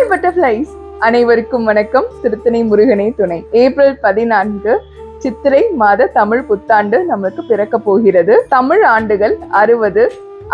Hi butterflies, அனைவருக்கும் வணக்கம். திருத்தணி முருகனே துணை. ஏப்ரல் 14 சித்திரை மாத தமிழ் புத்தாண்டு நமக்கு பிறக்க போகிறது. தமிழ் ஆண்டுகள் 60,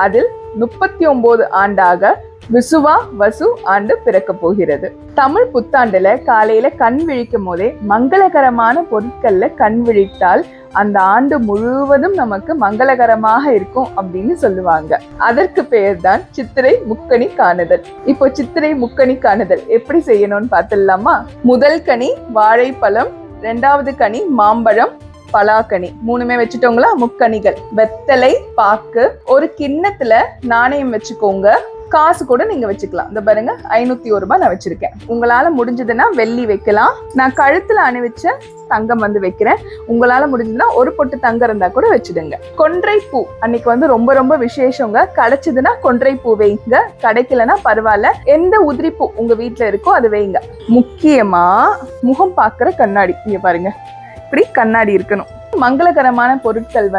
அதில் 39 ஆண்டாக விசுவா வசு ஆண்டு பிறக்க போகிறது. தமிழ் புத்தாண்டுல காலையில கண் விழிக்கும் போதே மங்களகரமான பொருட்கள்ல கண் விழித்தால் அந்த ஆண்டு முழுவதும் நமக்கு மங்களகரமாக இருக்கும் அப்படின்னு சொல்லுவாங்க. அதற்கு பெயர் தான் சித்திரை முக்கணி காணுதல். இப்போ சித்திரை முக்கணி காணுதல் எப்படி செய்யணும்னு பார்த்துடலாமா? முதல் கனி வாழைப்பழம், 2வது கனி மாம்பழம், பலாக்கனி, 3மே வச்சுட்டோங்களா? முக்கணிகள். வெத்தலை பாக்கு, ஒரு கிண்ணத்துல நாணயம் வச்சுக்கோங்க. காசு கூட நீங்க வச்சுக்கலாம். இந்த பாருங்க, 501 ரூபாய் நான் வச்சிருக்கேன். உங்களால முடிஞ்சதுன்னா வெள்ளி வைக்கலாம். நான் கழுத்துல அணிவிச்ச தங்கம் வைக்கிறேன். உங்களால முடிஞ்சதுன்னா ஒரு பொட்டு தங்கம் இருந்தா கூட வச்சுடுங்க. கொன்றை பூ அன்னைக்கு ரொம்ப ரொம்ப விசேஷங்க. கிடைச்சதுன்னா கொன்றை பூ வைங்க, கிடைக்கலன்னா பரவாயில்ல. எந்த உதிரி பூ உங்க வீட்டுல இருக்கோ அது வைங்க. முக்கியமா முகம் பாக்குற கண்ணாடி, இங்க பாருங்க, இப்படி கண்ணாடி இருக்கணும். மங்களகரமான பொருட்கள்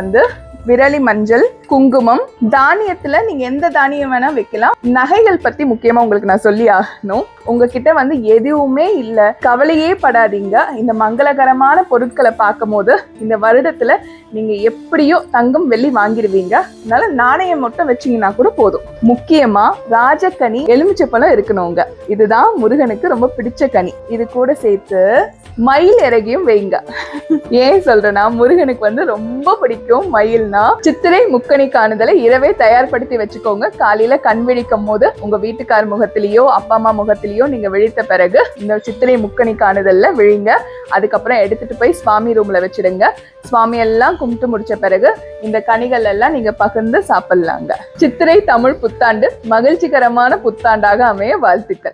விரலி மஞ்சள், குங்குமம், தானியத்துல நீங்க எந்த தானியம் வேணா வைக்கலாம். நகைகள் பத்தி முக்கியமா உங்களுக்கு நான் சொல்லி ஆகணும். உங்ககிட்ட எதுவுமே இல்ல, கவலையே படாதீங்க. இந்த மங்களகரமான பொருட்களை பார்க்கும் போது இந்த வருடத்துல நீங்க எப்படியோ தங்கம் வெள்ளி வாங்கிடுவீங்க. அதனால நாணயம் மட்டும் வச்சீங்கன்னா கூட போதும். முக்கியமா ராஜக்கனி, எலுமிச்சப்பழம் இருக்கணுங்க. இதுதான் முருகனுக்கு ரொம்ப பிடிச்ச கனி. இது கூட சேர்த்து மயில் இறகியும் வைங்க. ஏன் சொல்றேன்னா, முருகனுக்கு ரொம்ப பிடிக்கும் மயில்னா. சித்திரை முக்கணி காணுதலை இரவே தயார்படுத்தி வச்சுக்கோங்க. காலையில கண் விழிக்கும் போது உங்க வீட்டுக்கார் முகத்திலேயோ அப்பா அம்மா முகத்திலேயோ நீங்க விழித்த பிறகு இந்த சித்திரை முக்கணி காணுதல்ல விழிங்க. அதுக்கப்புறம் எடுத்துட்டு போய் சுவாமி ரூம்ல வச்சிடுங்க. சுவாமி எல்லாம் கும்பிட்டு முடிச்ச பிறகு இந்த கனிகள் எல்லாம் நீங்க பகிர்ந்து சாப்பிடலாங்க. சித்திரை தமிழ் புத்தாண்டு மகிழ்ச்சிகரமான புத்தாண்டாக அமைய வாழ்த்துக்கள்.